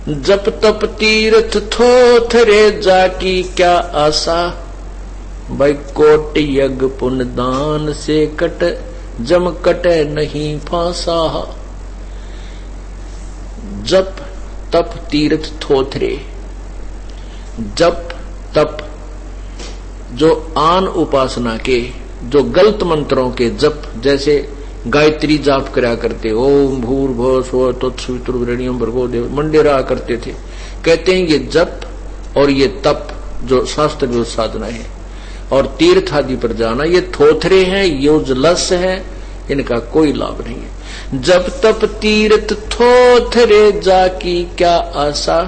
जप तप तीर्थ थोथरे जाकी क्या आशा, भाई कोट यज्ञ पुण्य दान से कट जम कटे नहीं फांसा। जप तप तीर्थ थोथरे, जप तप जो आन उपासना के, जो गलत मंत्रों के जप, जैसे गायत्री जाप करा करते, ओम भूर्भुवः स्वः तत्सवितुर्वरेण्यं भर्गो देवो मंडेरा करते थे। कहते हैं ये जप और ये तप जो शास्त्र जो साधना है और तीर्थ आदि पर जाना, ये थोथरे हैं, यूजलेस है, इनका कोई लाभ नहीं है। जब तप तीर्थ थोथरे जाकी क्या आशा,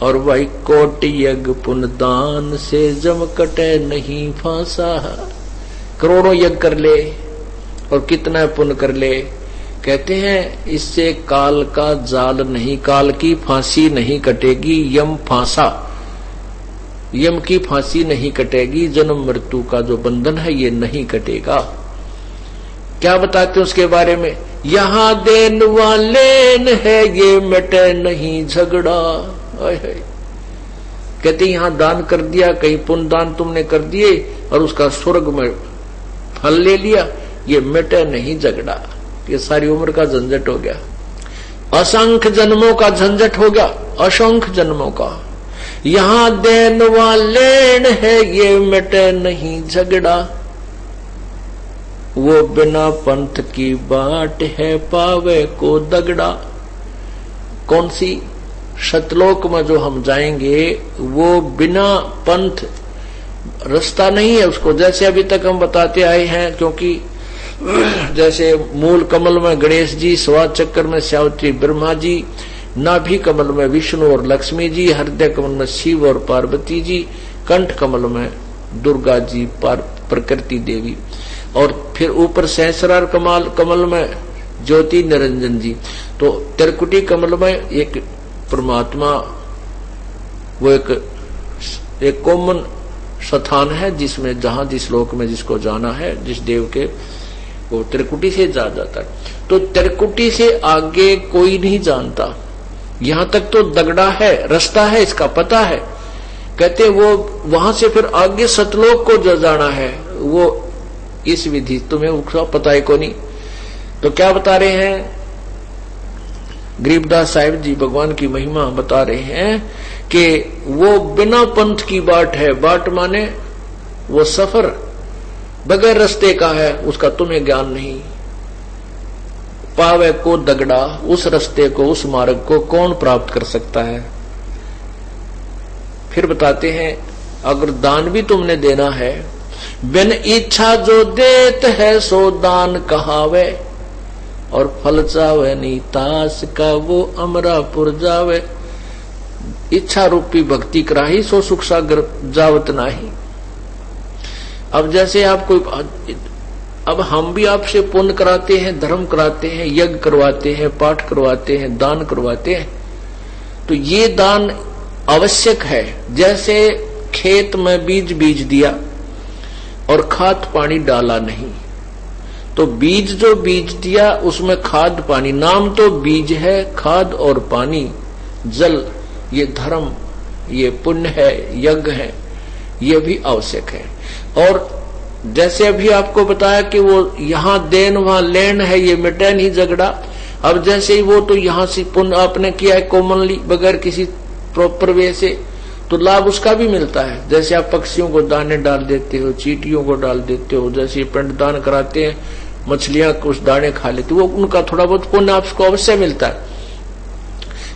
और भाई कोट यज्ञ पुण्य दान से जम कटे नहीं फांसा। करोड़ों यज्ञ कर ले और कितना पुण्य कर ले, कहते हैं इससे काल का जाल नहीं, काल की फांसी नहीं कटेगी, यम फांसा, यम की फांसी नहीं कटेगी, जन्म मृत्यु का जो बंधन है ये नहीं कटेगा। क्या बताते हैं उसके बारे में, यहां देन वालेन है ये मिटे नहीं झगड़ा। कहते यहां दान कर दिया, कहीं पुण्य दान तुमने कर दिए और उसका स्वर्ग में फल ले लिया, ये मिटे नहीं झगड़ा, ये सारी उम्र का झंझट हो गया, असंख्य जन्मों का झंझट हो गया, असंख्य जन्मों का। यहां देन वालेन है ये मिटे नहीं झगड़ा, वो बिना पंथ की बाट है पावे को दगड़ा। कौन सी सतलोक में जो हम जाएंगे वो बिना पंथ रास्ता नहीं है उसको, जैसे अभी तक हम बताते आए हैं। क्योंकि जैसे मूल कमल में गणेश जी, स्वाद चक्र में सावित्री ब्रह्मा जी, नाभि कमल में विष्णु और लक्ष्मी जी, हृदय कमल में शिव और पार्वती जी, कंठ कमल में दुर्गा जी प्रकृति देवी, और फिर ऊपर सहस्रार कमल में ज्योति निरंजन जी। तो त्रिकुटी कमल में एक परमात्मा, वो एक कॉमन स्थान है जिसमें जहां जिस लोक में जिसको जाना है, जिस देव के, वो त्रिकुटी से जा जाता है। तो त्रिकुटी से आगे कोई नहीं जानता, यहां तक तो दगड़ा है, रास्ता है, इसका पता है। कहते वो वहां से फिर आगे सतलोक को जो जाना है वो इस विधि तुम्हें उसका पता है को नहीं। तो क्या बता रहे हैं गरीबदास साहिब जी, भगवान की महिमा बता रहे हैं कि वो बिना पंथ की बाट है, बाट माने वो सफर बगैर रास्ते का है, उसका तुम्हें ज्ञान नहीं। पावे को दगड़ा, उस रास्ते को, उस मार्ग को कौन प्राप्त कर सकता है। फिर बताते हैं अगर दान भी तुमने देना है, बिन इच्छा जो देत है सो दान कहावे, और फल चावे नहीं तास का वो अमरापुर जावे। इच्छा रूपी भक्ति कराही सो सुख सागर जावत नाही। अब जैसे आप कोई, अब हम भी आपसे पुण्य कराते हैं, धर्म कराते हैं, यज्ञ करवाते हैं, पाठ करवाते हैं, दान करवाते हैं, तो ये दान आवश्यक है। जैसे खेत में बीज दिया और खाद पानी डाला नहीं, तो बीज जो बीज दिया उसमें खाद पानी, नाम तो बीज है, खाद और पानी, जल, ये धर्म, ये पुण्य है, यज्ञ है, ये भी आवश्यक है। और जैसे अभी आपको बताया कि वो यहां देन वहां लेन है, ये मिटे नहीं झगड़ा। अब जैसे ही वो तो यहां से पुण्य आपने किया है कॉमनली, बगैर किसी प्रॉपर वे से, तो लाभ उसका भी मिलता है। जैसे आप पक्षियों को दाने डाल देते हो, चींटियों को डाल देते हो, जैसे पिंडदान कराते हैं, मछलियां कुछ दाने खा लेती, वो उनका थोड़ा बहुत पुण्य आपको अवश्य मिलता है।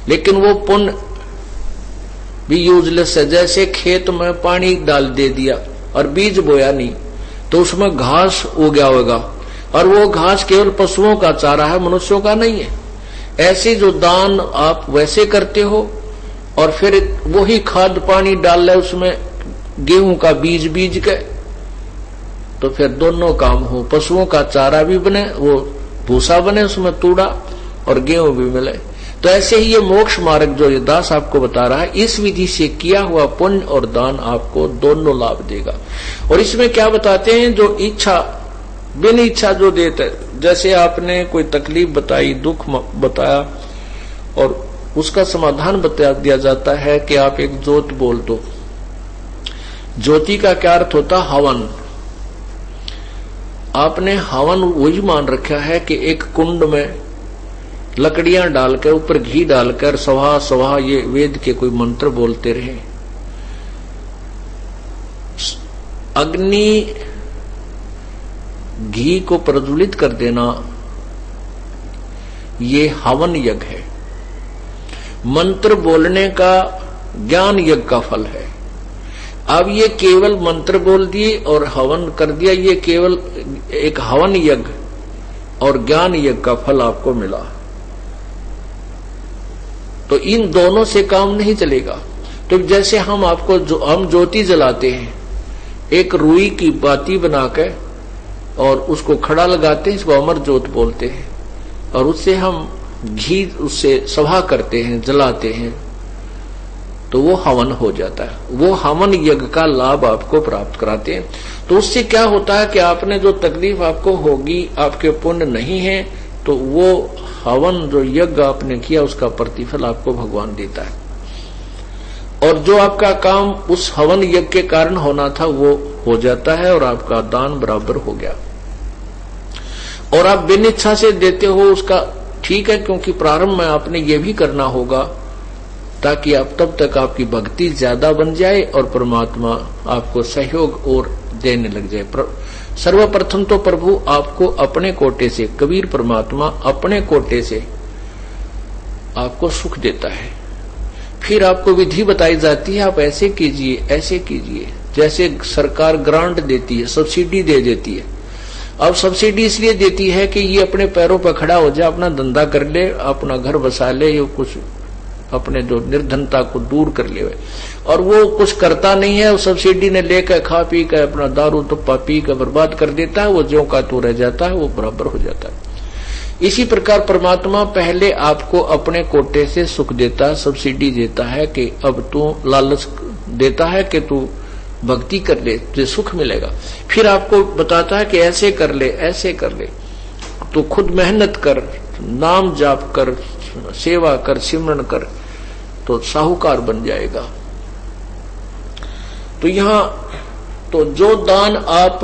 लेकिन वो पुण्य भी यूजलेस है। जैसे खेत में पानी डाल दे दिया और बीज बोया नहीं, तो उसमें घास उगा होगा, और वो घास केवल पशुओं का चारा है, मनुष्यों का नहीं है। ऐसे जो दान आप वैसे करते हो, और फिर वही खाद पानी डाल ले उसमें गेहूं का बीज के, तो फिर दोनों काम हो, पशुओं का चारा भी बने, वो भूसा बने उसमें तूड़ा, और गेहूं भी मिले। तो ऐसे ही ये मोक्ष मार्ग जो ये दास आपको बता रहा है, इस विधि से किया हुआ पुण्य और दान आपको दोनों लाभ देगा। और इसमें क्या बताते हैं, जो इच्छा बिन इच्छा जो देते, जैसे आपने कोई तकलीफ बताई, दुख बताया, और उसका समाधान बता दिया जाता है कि आप एक जोत बोल दो। ज्योति का क्या अर्थ होता? हवन। आपने हवन वही मान रखा है कि एक कुंड में लकड़ियां डालकर ऊपर घी डालकर स्वाहा स्वाहा ये वेद के कोई मंत्र बोलते रहे। अग्नि घी को प्रज्वलित कर देना ये हवन यज्ञ है। मंत्र बोलने का ज्ञान यज्ञ का फल है। अब ये केवल मंत्र बोल दिए और हवन कर दिया, ये केवल एक हवन यज्ञ और ज्ञान यज्ञ का फल आपको मिला। तो इन दोनों से काम नहीं चलेगा। तो जैसे हम आपको हम ज्योति जलाते हैं, एक रुई की बाती बनाकर और उसको खड़ा लगाते हैं, इसको अमर ज्योत बोलते हैं, और उससे हम घी उससे सभा करते हैं, जलाते हैं, तो वो हवन हो जाता है। वो हवन यज्ञ का लाभ आपको प्राप्त कराते हैं। तो उससे क्या होता है कि आपने जो तकलीफ आपको होगी, आपके पुण्य नहीं है, तो वो हवन जो यज्ञ आपने किया उसका प्रतिफल आपको भगवान देता है। और जो आपका काम उस हवन यज्ञ के कारण होना था वो हो जाता है और आपका दान बराबर हो गया। और आप बिन इच्छा से देते हो उसका ठीक है, क्योंकि प्रारंभ में आपने ये भी करना होगा ताकि आप तब तक आपकी भक्ति ज्यादा बन जाए और परमात्मा आपको सहयोग और देने लग जाए। सर्वप्रथम तो प्रभु आपको अपने कोटे से, कबीर परमात्मा अपने कोटे से आपको सुख देता है। फिर आपको विधि बताई जाती है, आप ऐसे कीजिए ऐसे कीजिए। जैसे सरकार ग्रांट देती है, सब्सिडी दे देती है। अब सब्सिडी इसलिए देती है कि ये अपने पैरों पर खड़ा हो जाए, अपना धंधा कर ले, अपना घर बसा ले, ये कुछ अपने जो निर्धनता को दूर कर ले। और वो कुछ करता नहीं है, उस सब्सिडी ने लेकर खा पी कर अपना दारू तुप्पा पी कर बर्बाद कर देता है, वो ज्यों का त्यों रह जाता है, वो बराबर हो जाता है। इसी प्रकार परमात्मा पहले आपको अपने कोटे से सुख देता है, सब्सिडी देता है कि अब तू लालच देता है कि तू भक्ति कर ले, तुझे सुख मिलेगा। फिर आपको बताता है कि ऐसे कर ले ऐसे कर ले, तो खुद मेहनत कर, नाम जाप कर, सेवा कर, सिमरन कर, तो साहूकार बन जाएगा। तो यहां तो जो दान आप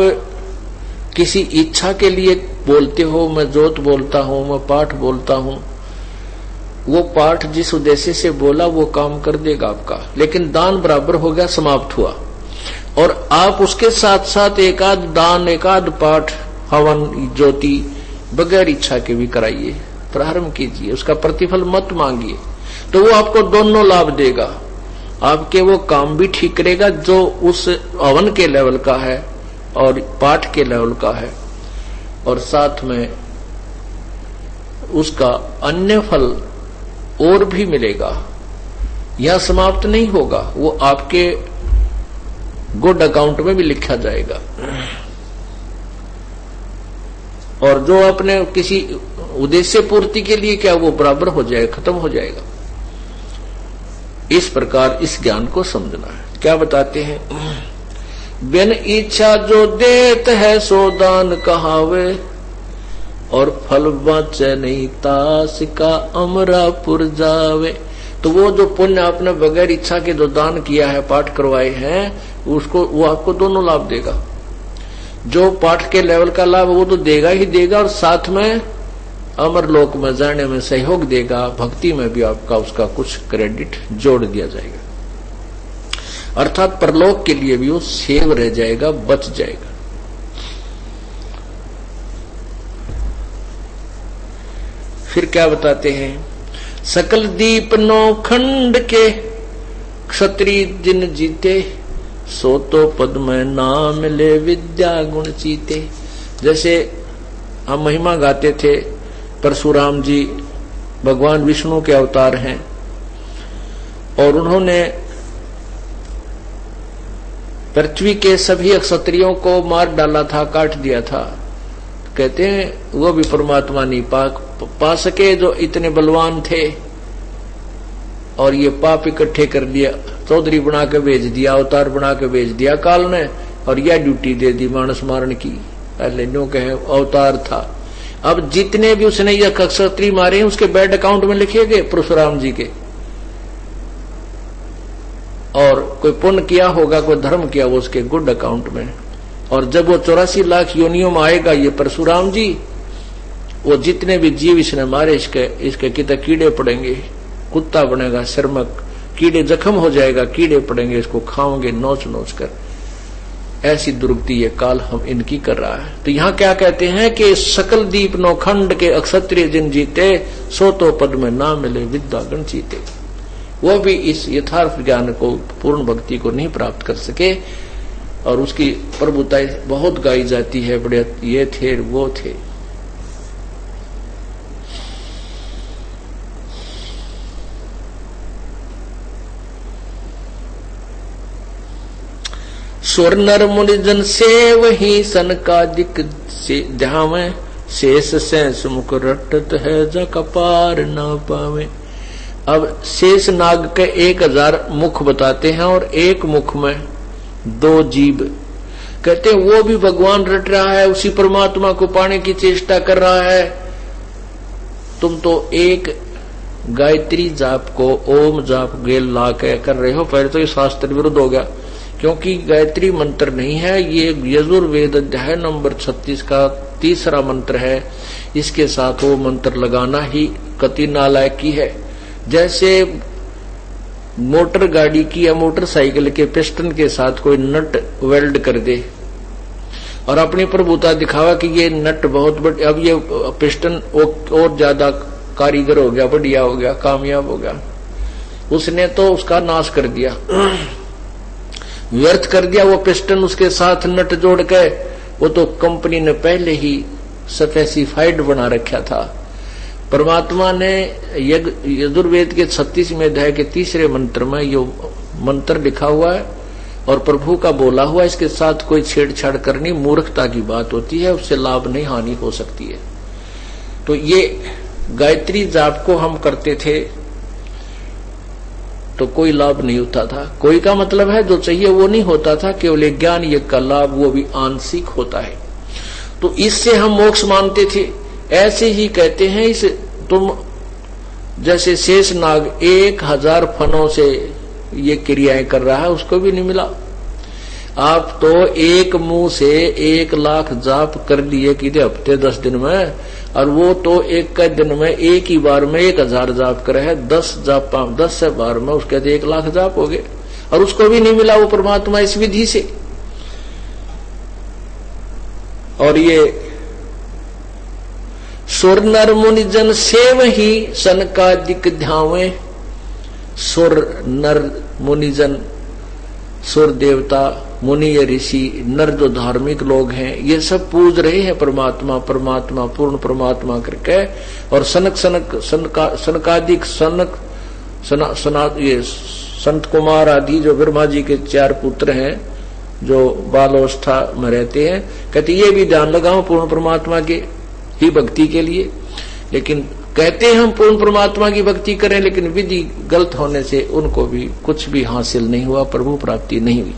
किसी इच्छा के लिए बोलते हो, मैं जोत बोलता हूं, मैं पाठ बोलता हूं, वो पाठ जिस उद्देश्य से बोला वो काम कर देगा आपका, लेकिन दान बराबर हो गया, समाप्त हुआ। और आप उसके साथ साथ एक आध दान, एक आध पाठ, हवन, ज्योति बगैर इच्छा के भी कराइए, प्रारंभ कीजिए, उसका प्रतिफल मत मांगिए, तो वो आपको दोनों लाभ देगा। आपके वो काम भी ठीक करेगा जो उस हवन के लेवल का है और पाठ के लेवल का है, और साथ में उसका अन्य फल और भी मिलेगा। यह समाप्त नहीं होगा, वो आपके गुड अकाउंट में भी लिखा जाएगा। और जो आपने किसी उद्देश्य पूर्ति के लिए क्या, वो बराबर हो जाएगा, खत्म हो जाएगा। इस प्रकार इस ज्ञान को समझना है। क्या बताते हैं? बिन इच्छा जो देत है सो दान कहावे, और फल बाचे नहीं तास का अमरापुर जावे। तो वो जो पुण्य आपने बगैर इच्छा के जो दान किया है, पाठ करवाए हैं, उसको वो आपको दोनों लाभ देगा। जो पाठ के लेवल का लाभ वो तो देगा ही देगा, और साथ में अमरलोक में जाने में सहयोग देगा। भक्ति में भी आपका उसका कुछ क्रेडिट जोड़ दिया जाएगा, अर्थात परलोक के लिए भी वो सेव रह जाएगा, बच जाएगा। फिर क्या बताते हैं? सकल दीप नौ खंड के क्षत्रिय जिन जीते, सो तो पद में नाम ले विद्या गुण चीते। जैसे हम महिमा गाते थे, परशुराम जी भगवान विष्णु के अवतार हैं और उन्होंने पृथ्वी के सभी क्षत्रियों को मार डाला था, काट दिया था। कहते हैं वो भी परमात्मा नहीं पा सके जो इतने बलवान थे, और ये पाप इकट्ठे कर दिया, चौधरी बना के भेज दिया, अवतार बना के भेज दिया काल ने, और यह ड्यूटी दे दी मानस मारण की। पहले न्यू कहे अवतार था, अब जितने भी उसने ये क्षत्रिय मारे हैं उसके बैड अकाउंट में लिखे गए परशुराम जी के, और कोई पुण्य किया होगा, कोई धर्म किया वो उसके गुड अकाउंट में। और जब वो 84 लाख योनियों में आएगा ये परशुराम जी, वो जितने भी जीव इसने मारे इसके कितने कीड़े पड़ेंगे, कुत्ता बनेगा शर्मक, कीड़े जख्म हो जाएगा, कीड़े पड़ेंगे, इसको खाओगे नोच नोच कर। ऐसी दुर्गति ये काल हम इनकी कर रहा है। तो यहाँ क्या कहते हैं कि सकल दीप नौखंड के अक्षत्रिय जिन जीते, सो तो पद में ना मिले विद्या गण जीते। वो भी इस यथार्थ ज्ञान को, पूर्ण भक्ति को नहीं प्राप्त कर सके, और उसकी प्रभुता बहुत गाई जाती है, बड़े ये थे वो थे। सुर नर मुनिजन से वही सनकादिक से ध्यावे, शेष सेंस मुख रटत है जा कपार न पावे। अब शेष नाग के 1000 मुख बताते हैं, और एक मुख में 2 जीव। कहते हैं वो भी भगवान रट रहा है, उसी परमात्मा को पाने की चेष्टा कर रहा है। तुम तो एक गायत्री जाप को ओम जाप गेल ला के कर रहे हो। पहले तो ये शास्त्र विरुद्ध हो गया, क्योंकि गायत्री मंत्र नहीं है, ये यजुर्वेद अध्याय नंबर 36 का 3रा मंत्र है। इसके साथ वो मंत्र लगाना ही कति नालायकी है। जैसे मोटर गाड़ी की या मोटरसाइकिल के पिस्टन के साथ कोई नट वेल्ड कर दे और अपनी प्रभुता दिखावा कि ये नट बहुत बड़ी, अब ये पिस्टन और ज्यादा कारीगर हो गया, बढ़िया हो गया, कामयाब हो गया, उसने तो उसका नाश कर दिया, व्यर्थ कर दिया वो पिस्टन। उसके साथ नट जोड़ के वो तो कंपनी ने पहले ही स्पेसिफाइड बना रखा था। परमात्मा ने यजुर्वेद के 36वें अध्याय के 3रे मंत्र में यो मंत्र लिखा हुआ है और प्रभु का बोला हुआ, इसके साथ कोई छेड़छाड़ करनी मूर्खता की बात होती है, उससे लाभ नहीं हानि हो सकती है। तो ये गायत्री जाप को हम करते थे तो कोई लाभ नहीं होता था। कोई का मतलब है जो चाहिए वो नहीं होता था, केवल ज्ञान यज्ञ का लाभ वो भी आंशिक होता है। तो इससे हम मोक्ष मानते थे। ऐसे ही कहते हैं, इस तुम जैसे शेष नाग 1000 फनों से ये क्रियाएं कर रहा है, उसको भी नहीं मिला। आप तो एक मुंह से 1 लाख जाप कर दिए कि हफ्ते 10 दिन में, और वो तो एक दिन में एक ही बार में 1000 जाप करे है। 10 से बार में उसके 1 लाख जाप हो गए, और उसको भी नहीं मिला वो परमात्मा इस विधि से। और ये सुर नर मुनि जन सेव ही सनकादिक ध्यावे। सुर नर मुनिजन, सुर देवता, मुनि या ऋषि, नर जो धार्मिक लोग हैं, ये सब पूज रहे हैं परमात्मा परमात्मा पूर्ण परमात्मा करके। और सनकादिक ये संत कुमार आदि जो ब्रह्मा जी के 4 पुत्र हैं जो बालावस्था में रहते हैं, कहते ये भी ध्यान लगाओ पूर्ण परमात्मा के ही भक्ति के लिए। लेकिन कहते हैं हम पूर्ण परमात्मा की भक्ति करें, लेकिन विधि गलत होने से उनको भी कुछ भी हासिल नहीं हुआ, प्रभु प्राप्ति नहीं हुई।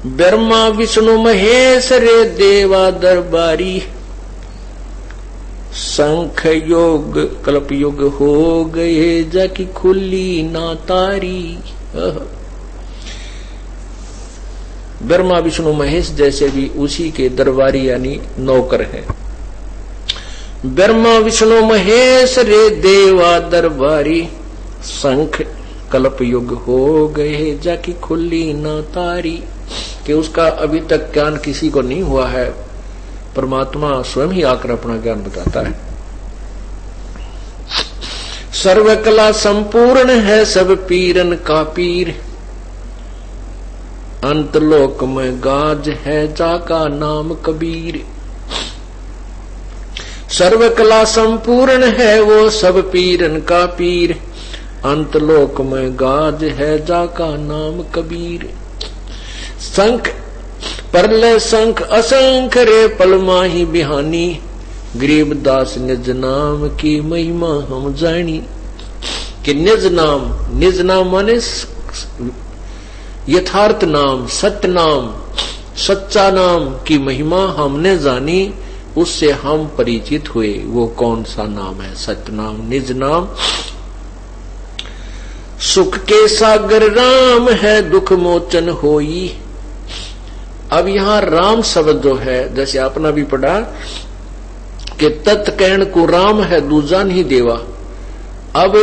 ब्रह्मा विष्णु महेश रे देवा दरबारी, शंख योग कल्प युग हो गए जाकी खुली ना तारी। ब्रह्मा विष्णु महेश जैसे भी उसी के दरबारी यानी नौकर हैं। ब्रह्मा विष्णु महेश रे देवा दरबारी, शंख कल्प युग हो गए जाकी खुली ना तारी। कि उसका अभी तक ज्ञान किसी को नहीं हुआ है, परमात्मा स्वयं ही आकर अपना ज्ञान बताता है। सर्वकला संपूर्ण है सब पीरन का पीर, अंतलोक में गाज है जाका नाम कबीर। सर्वकला संपूर्ण है वो सब पीरन का पीर, अंतलोक में गाज है जाका नाम कबीर। शंख परले शंख असंख रे पलमा ही बिहानी, गरीबदास निज नाम की महिमा हम जानी। कि निज नाम माने यथार्थ नाम, सत्य नाम, सच्चा नाम की महिमा हमने जानी, उससे हम परिचित हुए। वो कौन सा नाम है? सत्य नाम, निज नाम। सुख के सागर राम है, दुख मोचन होई। अब यहां राम शब्द जो है, जैसे आपने भी पढ़ा कि तत् कहण को राम है, दूजा नहीं देवा। अब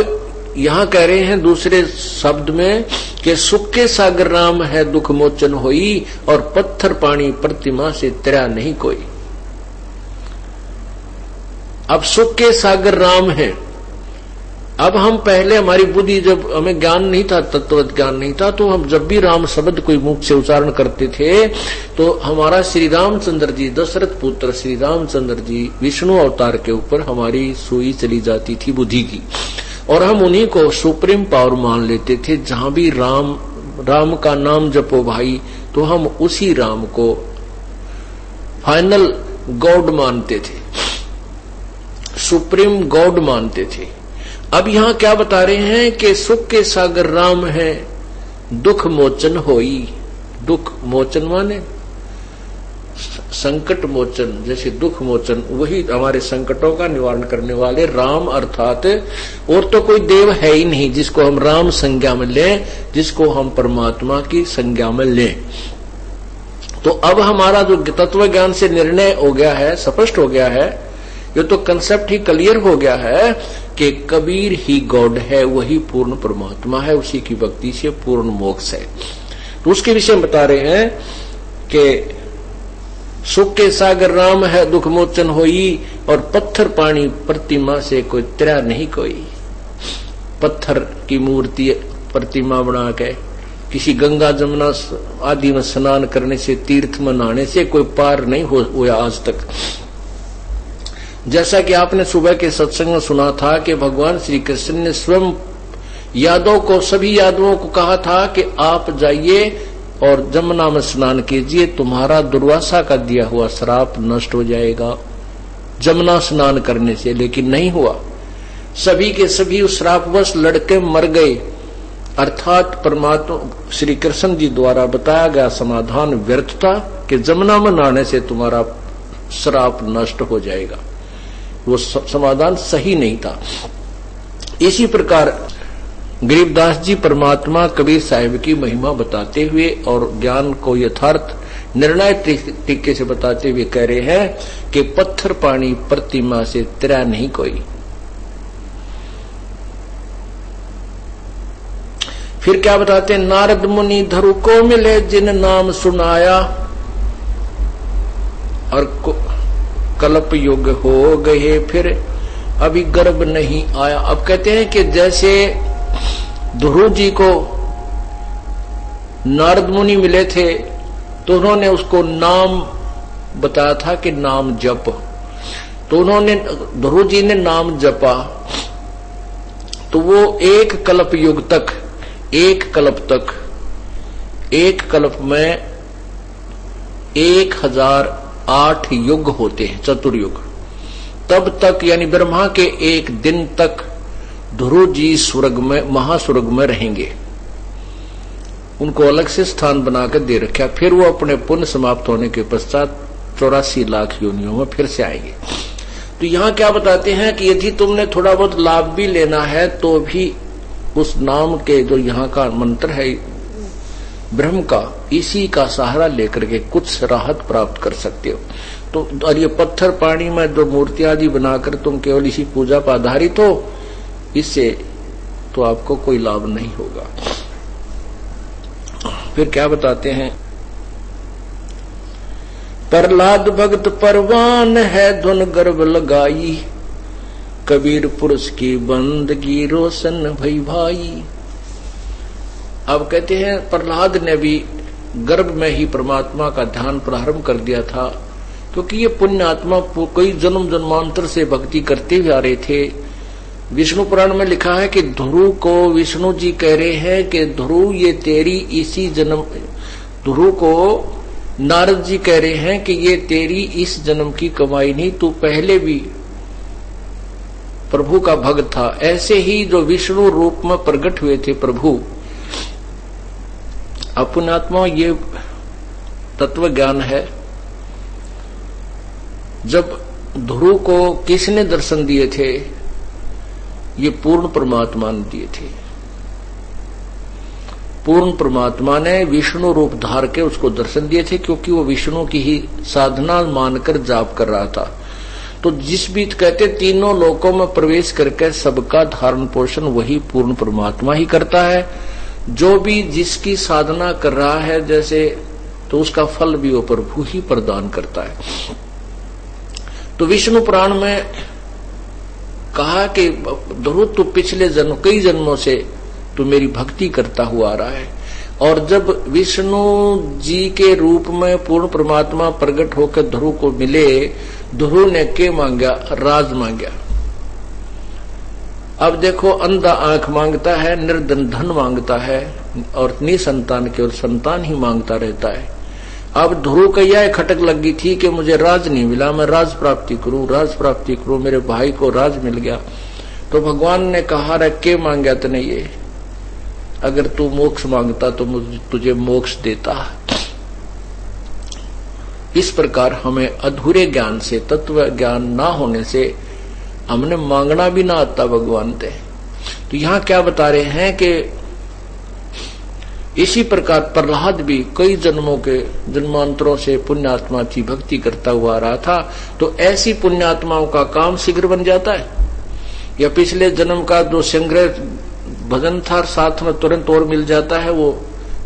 यहां कह रहे हैं दूसरे शब्द में कि सुख के सागर राम है, दुख मोचन होई, और पत्थर पानी प्रतिमा से तेरा नहीं कोई। अब सुख के सागर राम है। अब हम पहले, हमारी बुद्धि, जब हमें ज्ञान नहीं था, तत्व ज्ञान नहीं था, तो हम जब भी राम शब्द कोई मुख से उच्चारण करते थे तो हमारा श्री रामचंद्र जी, दशरथ पुत्र श्री रामचंद्र जी विष्णु अवतार के ऊपर हमारी सुई चली जाती थी बुद्धि की, और हम उन्हीं को सुप्रीम पावर मान लेते थे। जहां भी राम का नाम जपो भाई, तो हम उसी राम को फाइनल गॉड मानते थे, सुप्रीम गॉड मानते थे। अब यहां क्या बता रहे हैं कि सुख के सागर राम है, दुख मोचन होई। दुख मोचन माने संकट मोचन, जैसे दुख मोचन, वही हमारे संकटों का निवारण करने वाले राम, अर्थात और तो कोई देव है ही नहीं जिसको हम राम संज्ञा में लें, जिसको हम परमात्मा की संज्ञा में लें। तो अब हमारा जो तत्व ज्ञान से निर्णय हो गया है, स्पष्ट हो गया है, ये तो कंसेप्ट ही क्लियर हो गया है कि कबीर ही गॉड है, वही पूर्ण परमात्मा है, उसी की भक्ति से पूर्ण मोक्ष है। तो उसके विषय में बता रहे हैं कि सुख के सागर राम है, दुख मोचन होई, और पत्थर पानी प्रतिमा से कोई तेरा नहीं कोई। पत्थर की मूर्ति प्रतिमा बना के किसी गंगा जमुना आदि में स्नान करने से, तीर्थ में नहाने से कोई पार नहीं हुआ आज तक। जैसा कि आपने सुबह के सत्संग में सुना था कि भगवान श्री कृष्ण ने स्वयं यादवों को, सभी यादवों को कहा था कि आप जाइए और जमुना में स्नान कीजिए, तुम्हारा दुर्वासा का दिया हुआ श्राप नष्ट हो जाएगा जमुना स्नान करने से। लेकिन नहीं हुआ, सभी के सभी उस श्रापवश लड़के मर गए। अर्थात परमात्मा श्री कृष्ण जी द्वारा बताया गया समाधान व्यर्थ था कि जमुना में नहाने से तुम्हारा श्राप नष्ट हो जाएगा। वो समाधान सही नहीं था। इसी प्रकार गरीबदास जी परमात्मा कबीर साहिब की महिमा बताते हुए और ज्ञान को यथार्थ निर्णय तरीके से बताते हुए कह रहे हैं कि पत्थर पानी प्रतिमा से तेरा नहीं कोई। फिर क्या बताते हैं? नारद मुनि धरु को मिले जिन नाम सुनाया, और कल्प युग हो गए फिर अभी गर्भ नहीं आया। अब कहते हैं कि जैसे ध्रुव जी को नारद मुनि मिले थे तो उन्होंने उसको नाम बताया था कि नाम जप, तो उन्होंने, ध्रुव जी ने नाम जपा, तो वो एक कल्प युग तक, एक कल्प में 1008 युग होते हैं, चतुर्युग। तब तक यानी ब्रह्मा के एक दिन तक ध्रुव जी स्वर्ग में, महास्वर्ग में रहेंगे। उनको अलग से स्थान बनाकर दे रखा। फिर वो अपने पुण्य समाप्त होने के पश्चात 84 लाख योनियों में फिर से आएंगे। तो यहाँ क्या बताते हैं कि यदि तुमने थोड़ा बहुत लाभ भी लेना है तो भी उस नाम के, जो यहाँ का मंत्र है ब्रह्म का, इसी का सहारा लेकर के कुछ राहत प्राप्त कर सकते हो। तो और ये पत्थर पानी में जो मूर्ति आदि बनाकर तुम केवल इसी पूजा पर आधारित हो, इससे तो आपको कोई लाभ नहीं होगा। फिर क्या बताते हैं? प्रहलाद भक्त परवान है धुन गर्भ लगाई, कबीर पुरुष की बंदगी रोशन भई भाई। अब कहते हैं प्रहलाद ने भी गर्भ में ही परमात्मा का ध्यान प्रारंभ कर दिया था, क्योंकि ये पुण्य आत्मा कई जन्म जन्मांतर से भक्ति करते हुए आ रहे थे। विष्णु पुराण में लिखा है कि ध्रुव को विष्णु जी कह रहे हैं कि ध्रुव ये तेरी इसी जन्म, ध्रुव को नारद जी कह रहे हैं कि ये तेरी इस जन्म की कमाई नहीं, तू पहले भी प्रभु का भक्त था। ऐसे ही जो विष्णु रूप में प्रकट हुए थे प्रभु, अपनात्मा, ये तत्व ज्ञान है। जब ध्रुव को किसने दर्शन दिए थे? ये पूर्ण परमात्मा ने दिए थे। पूर्ण परमात्मा ने विष्णु रूप धार के उसको दर्शन दिए थे, क्योंकि वो विष्णु की ही साधना मानकर जाप कर रहा था। तो जिस बीच कहते तीनों लोकों में प्रवेश करके सबका धारण पोषण वही पूर्ण परमात्मा ही करता है। जो भी जिसकी साधना कर रहा है जैसे, तो उसका फल भी वो प्रभु ही प्रदान करता है। तो विष्णु पुराण में कहा कि ध्रुव तू पिछले जन्म कई जन्मों से तो मेरी भक्ति करता हुआ आ रहा है। और जब विष्णु जी के रूप में पूर्ण परमात्मा प्रकट होकर ध्रुव को मिले, ध्रुव ने क्या मांगा? राज मांगा। अब देखो, अंधा आंख मांगता है, निर्धन धन मांगता है, और निसंतान केवल संतान ही मांगता रहता है। अब ध्रुव को यह खटक लगी थी कि मुझे राज नहीं मिला, मैं राज प्राप्ति करूं, राज प्राप्ति करूं। मेरे भाई को राज मिल गया। तो भगवान ने कहा, रे के मांगा तने ये? अगर तू मोक्ष मांगता तो मुझे तुझे मोक्ष देता। इस प्रकार हमें अधूरे ज्ञान से, तत्व ज्ञान ना होने से हमने मांगना भी ना आता भगवान से। तो यहाँ क्या बता रहे हैं कि इसी प्रकार प्रहलाद भी कई जन्मों के जन्मांतरों से पुण्यात्मा की भक्ति करता हुआ रहा था। तो ऐसी पुण्यात्माओं का काम शीघ्र बन जाता है, या पिछले जन्म का जो संग्रह भजन था साथ में तुरंत और मिल जाता है, वो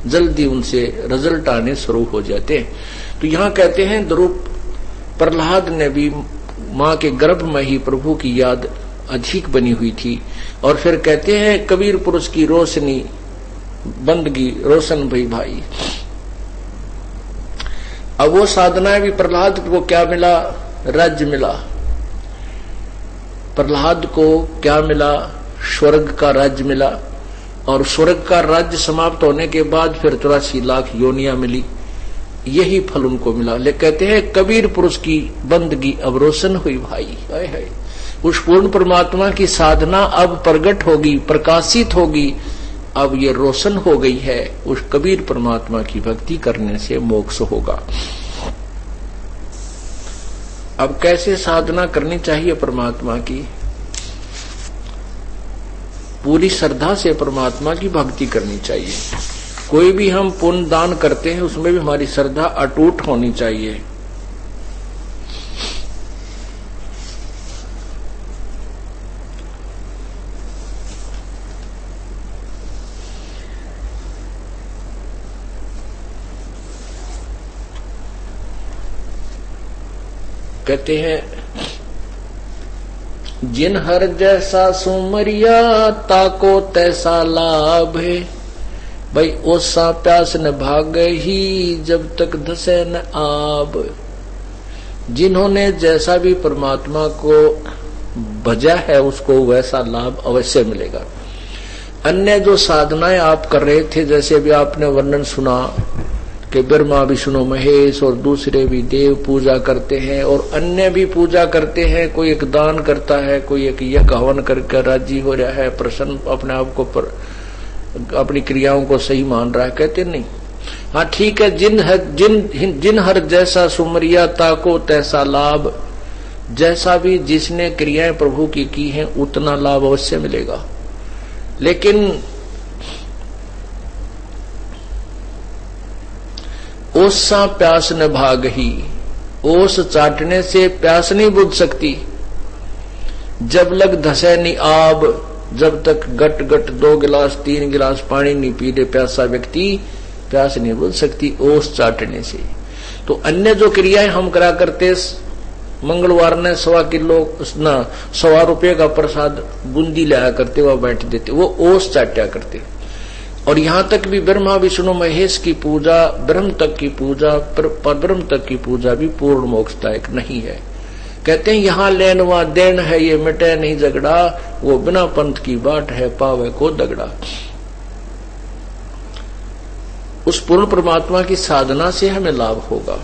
जल्दी उनसे रिजल्ट आने शुरू हो जाते हैं। तो यहाँ कहते हैं ध्रुव प्रहलाद ने भी माँ के गर्भ में ही प्रभु की याद अधिक बनी हुई थी। और फिर कहते हैं कबीर पुरुष की रोशनी बंदगी रोशन भई भाई। अब वो साधनाएं भी प्रहलाद को क्या मिला? राज्य मिला। प्रहलाद को क्या मिला? स्वर्ग का राज्य मिला। और स्वर्ग का राज्य समाप्त होने के बाद फिर 84 लाख योनियां मिली। यही फल उनको मिला। ले कहते हैं कबीर पुरुष की बंदगी अब रोशन हुई भाई। हाय हाय, उस पूर्ण परमात्मा की साधना अब प्रकट होगी, प्रकाशित होगी। अब ये रोशन हो गई है। उस कबीर परमात्मा की भक्ति करने से मोक्ष होगा। अब कैसे साधना करनी चाहिए परमात्मा की? पूरी श्रद्धा से परमात्मा की भक्ति करनी चाहिए। कोई भी हम पुण्य दान करते हैं उसमें भी हमारी श्रद्धा अटूट होनी चाहिए। कहते हैं जिन हर जैसा सुमरिया ताको तैसा लाभ है। भाई ओसा प्यास न भाग ही जब तक धसे न आब। जिन्होंने जैसा भी परमात्मा को भजा है उसको वैसा लाभ अवश्य मिलेगा। अन्य जो साधनाएं आप कर रहे थे, जैसे अभी आपने वर्णन सुना कि ब्रह्मा विष्णु महेश और दूसरे भी देव पूजा करते हैं और अन्य भी पूजा करते हैं। कोई एक दान करता है, कोई एक यज्ञ हवन करके राजी हो रहा है, प्रसन्न अपने आप को अपनी क्रियाओं को सही मान रहा है। कहते नहीं, हाँ ठीक है, जिन हर जैसा सुमरिया ताको तैसा लाभ। जैसा भी जिसने क्रियाएं प्रभु की हैं उतना लाभ अवश्य मिलेगा। लेकिन ओसा प्यास न भाग ही। ओस चाटने से प्यास नहीं बुझ सकती। जब लग धसे नहीं आब। जब तक गट गट 2 गिलास 3 गिलास पानी नहीं पी ले प्यासा व्यक्ति, प्यास नहीं बुझ सकती ओस चाटने से। तो अन्य जो क्रियाएं हम करा करते, मंगलवार ने 1.25 किलो 1.25 रुपये का प्रसाद बूंदी लाया करते, वह बैठ देते, वो ओस चाटा करते। और यहां तक भी ब्रह्मा विष्णु महेश की पूजा, ब्रह्म तक की पूजा, परब्रह्म तक की पूजा भी पूर्ण मोक्षदायक नहीं है। कहते हैं यहाँ लेन व देन है, ये मिटे नहीं झगड़ा, वो बिना पंथ की बाट है पावे को दगड़ा। उस पूर्ण परमात्मा की साधना से हमें लाभ होगा।